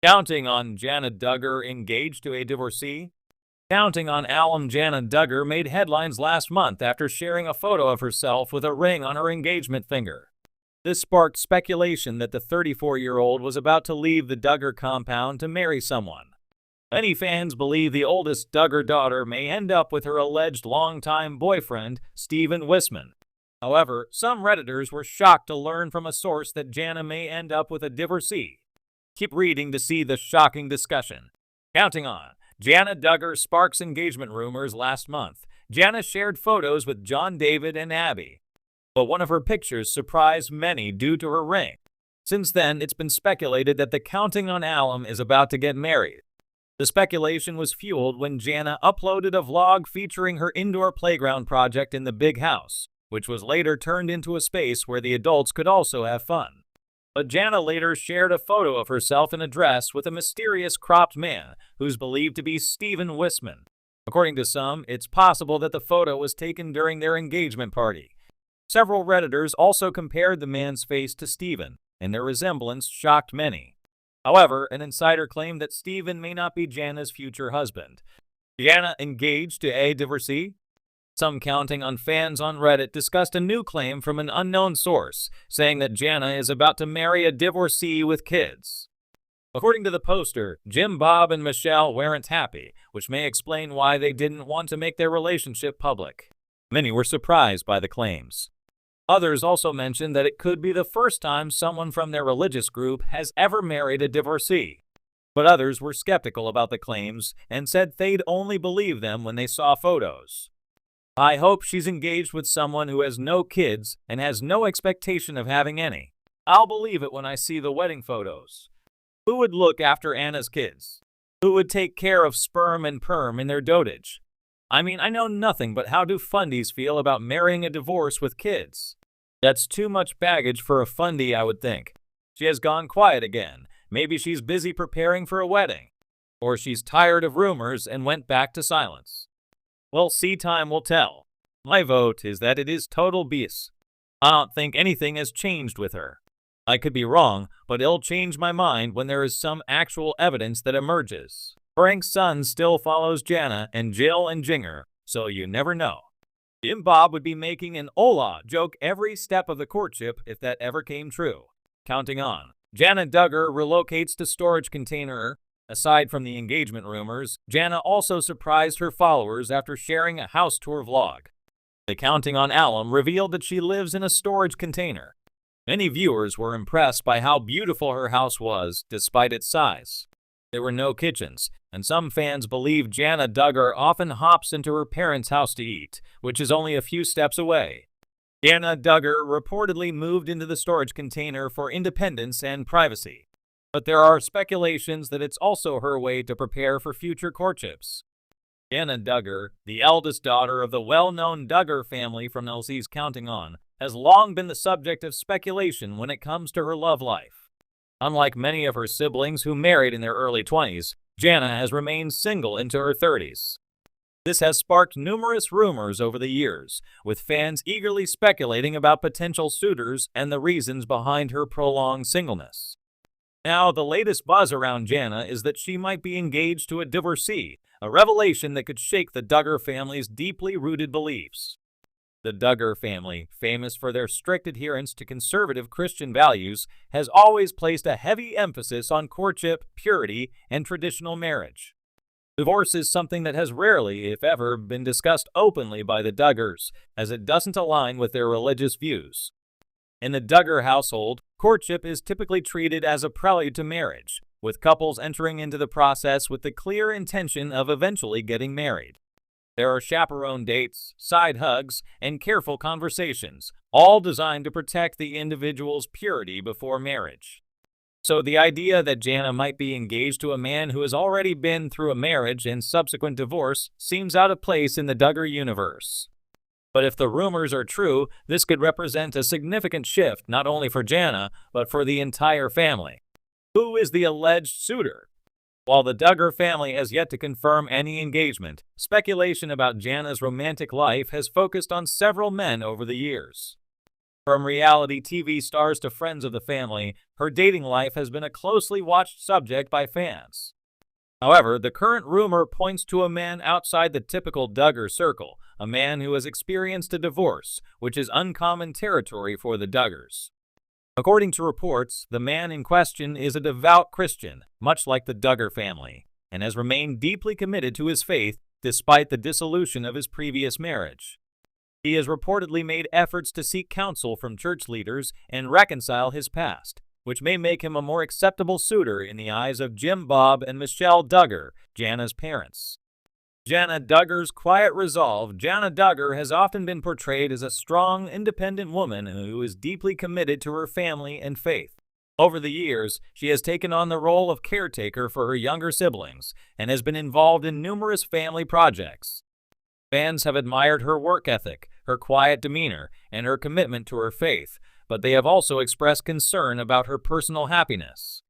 Counting on Jana Duggar engaged to a divorcee? Counting on alum Jana Duggar made headlines last month after sharing a photo of herself with a ring on her engagement finger. This sparked speculation that the 34-year-old was about to leave the Duggar compound to marry someone. Many fans believe the oldest Duggar daughter may end up with her alleged longtime boyfriend, Stephen Wisman. However, some Redditors were shocked to learn from a source that Jana may end up with a divorcee. Keep reading to see the shocking discussion. Counting on Jana Duggar sparks engagement rumors last month. Jana shared photos with John David and Abby, but one of her pictures surprised many due to her ring. Since then, it's been speculated that the Counting on alum is about to get married. The speculation was fueled when Jana uploaded a vlog featuring her indoor playground project in the big house, which was later turned into a space where the adults could also have fun. But Jana later shared a photo of herself in a dress with a mysterious cropped man who's believed to be Stephen Wisman. According to some, it's possible that the photo was taken during their engagement party. Several Redditors also compared the man's face to Stephen, and their resemblance shocked many. However, an insider claimed that Stephen may not be Jana's future husband. Jana engaged to a divorcee? Some Counting on fans on Reddit discussed a new claim from an unknown source, saying that Jana is about to marry a divorcee with kids. According to the poster, Jim Bob and Michelle weren't happy, which may explain why they didn't want to make their relationship public. Many were surprised by the claims. Others also mentioned that it could be the first time someone from their religious group has ever married a divorcee. But others were skeptical about the claims and said they'd only believe them when they saw photos. I hope she's engaged with someone who has no kids and has no expectation of having any. I'll believe it when I see the wedding photos. Who would look after Anna's kids? Who would take care of sperm and perm in their dotage? I mean, I know nothing but how do fundies feel about marrying a divorce with kids. That's too much baggage for a fundie, I would think. She has gone quiet again. Maybe she's busy preparing for a wedding. Or she's tired of rumors and went back to silence. Well, time will tell. My vote is that it is total BS. I don't think anything has changed with her. I could be wrong, but it'll change my mind when there is some actual evidence that emerges. Frank's son still follows Jana and Jill and Jinger, so you never know. Jim Bob would be making an "Ola" joke every step of the courtship if that ever came true. Counting on Jana Duggar relocates to storage container. Aside from the engagement rumors, Jana also surprised her followers after sharing a house tour vlog. The Counting on alum revealed that she lives in a storage container. Many viewers were impressed by how beautiful her house was, despite its size. There were no kitchens, and some fans believe Jana Duggar often hops into her parents' house to eat, which is only a few steps away. Jana Duggar reportedly moved into the storage container for independence and privacy. But there are speculations that it's also her way to prepare for future courtships. Jana Duggar, the eldest daughter of the well-known Duggar family from LC's Counting On, has long been the subject of speculation when it comes to her love life. Unlike many of her siblings who married in their early 20s, Jana has remained single into her 30s. This has sparked numerous rumors over the years, with fans eagerly speculating about potential suitors and the reasons behind her prolonged singleness. Now, the latest buzz around Jana is that she might be engaged to a divorcee, a revelation that could shake the Duggar family's deeply rooted beliefs. The Duggar family, famous for their strict adherence to conservative Christian values, has always placed a heavy emphasis on courtship, purity, and traditional marriage. Divorce is something that has rarely, if ever, been discussed openly by the Duggars, as it doesn't align with their religious views. In the Duggar household, courtship is typically treated as a prelude to marriage, with couples entering into the process with the clear intention of eventually getting married. There are chaperone dates, side hugs, and careful conversations, all designed to protect the individual's purity before marriage. So the idea that Jana might be engaged to a man who has already been through a marriage and subsequent divorce seems out of place in the Duggar universe. But if the rumors are true, this could represent a significant shift not only for Jana, but for the entire family. Who is the alleged suitor? While the Duggar family has yet to confirm any engagement, speculation about Jana's romantic life has focused on several men over the years. From reality TV stars to friends of the family, her dating life has been a closely watched subject by fans. However, the current rumor points to a man outside the typical Duggar circle, a man who has experienced a divorce, which is uncommon territory for the Duggars. According to reports, the man in question is a devout Christian, much like the Duggar family, and has remained deeply committed to his faith despite the dissolution of his previous marriage. He has reportedly made efforts to seek counsel from church leaders and reconcile his past, which may make him a more acceptable suitor in the eyes of Jim Bob and Michelle Duggar, Jana's parents. Jana Duggar's quiet resolve. Jana Duggar has often been portrayed as a strong, independent woman who is deeply committed to her family and faith. Over the years, she has taken on the role of caretaker for her younger siblings and has been involved in numerous family projects. Fans have admired her work ethic, her quiet demeanor, and her commitment to her faith, but they have also expressed concern about her personal happiness.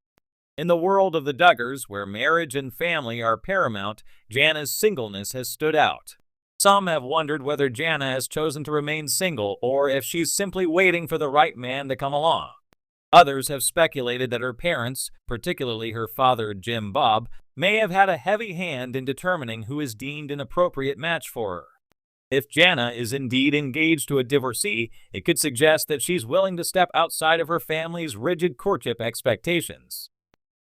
In the world of the Duggars, where marriage and family are paramount, Jana's singleness has stood out. Some have wondered whether Jana has chosen to remain single or if she's simply waiting for the right man to come along. Others have speculated that her parents, particularly her father Jim Bob, may have had a heavy hand in determining who is deemed an appropriate match for her. If Jana is indeed engaged to a divorcee, it could suggest that she's willing to step outside of her family's rigid courtship expectations.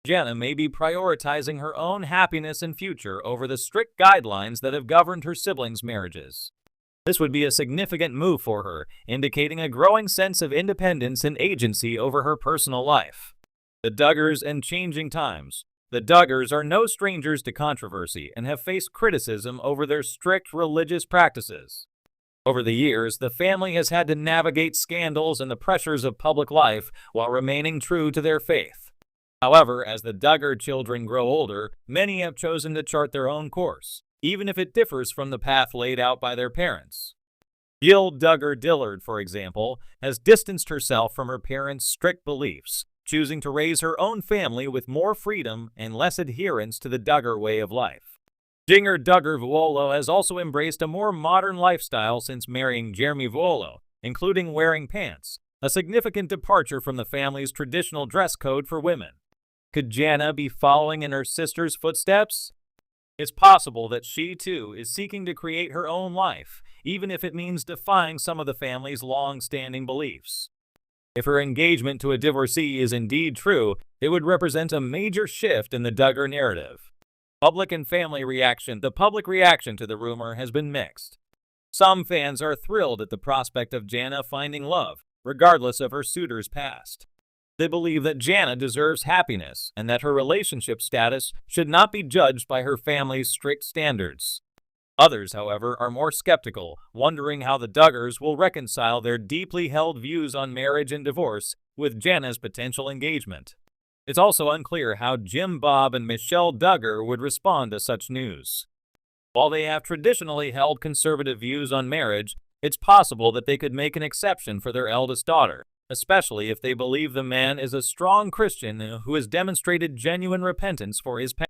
Jana may be prioritizing her own happiness and future over the strict guidelines that have governed her siblings' marriages. This would be a significant move for her, indicating a growing sense of independence and agency over her personal life. The Duggars and changing times. The Duggars are no strangers to controversy and have faced criticism over their strict religious practices. Over the years, the family has had to navigate scandals and the pressures of public life while remaining true to their faith. However, as the Duggar children grow older, many have chosen to chart their own course, even if it differs from the path laid out by their parents. Jill Duggar Dillard, for example, has distanced herself from her parents' strict beliefs, choosing to raise her own family with more freedom and less adherence to the Duggar way of life. Jinger Duggar Vuolo has also embraced a more modern lifestyle since marrying Jeremy Vuolo, including wearing pants, a significant departure from the family's traditional dress code for women. Could Jana be following in her sister's footsteps? It's possible that she, too, is seeking to create her own life, even if it means defying some of the family's long-standing beliefs. If her engagement to a divorcee is indeed true, it would represent a major shift in the Duggar narrative. The public reaction to the rumor has been mixed. Some fans are thrilled at the prospect of Jana finding love, regardless of her suitor's past. They believe that Jana deserves happiness and that her relationship status should not be judged by her family's strict standards. Others, however, are more skeptical, wondering how the Duggars will reconcile their deeply held views on marriage and divorce with Jana's potential engagement. It's also unclear how Jim Bob and Michelle Duggar would respond to such news. While they have traditionally held conservative views on marriage, it's possible that they could make an exception for their eldest daughter, especially if they believe the man is a strong Christian who has demonstrated genuine repentance for his past.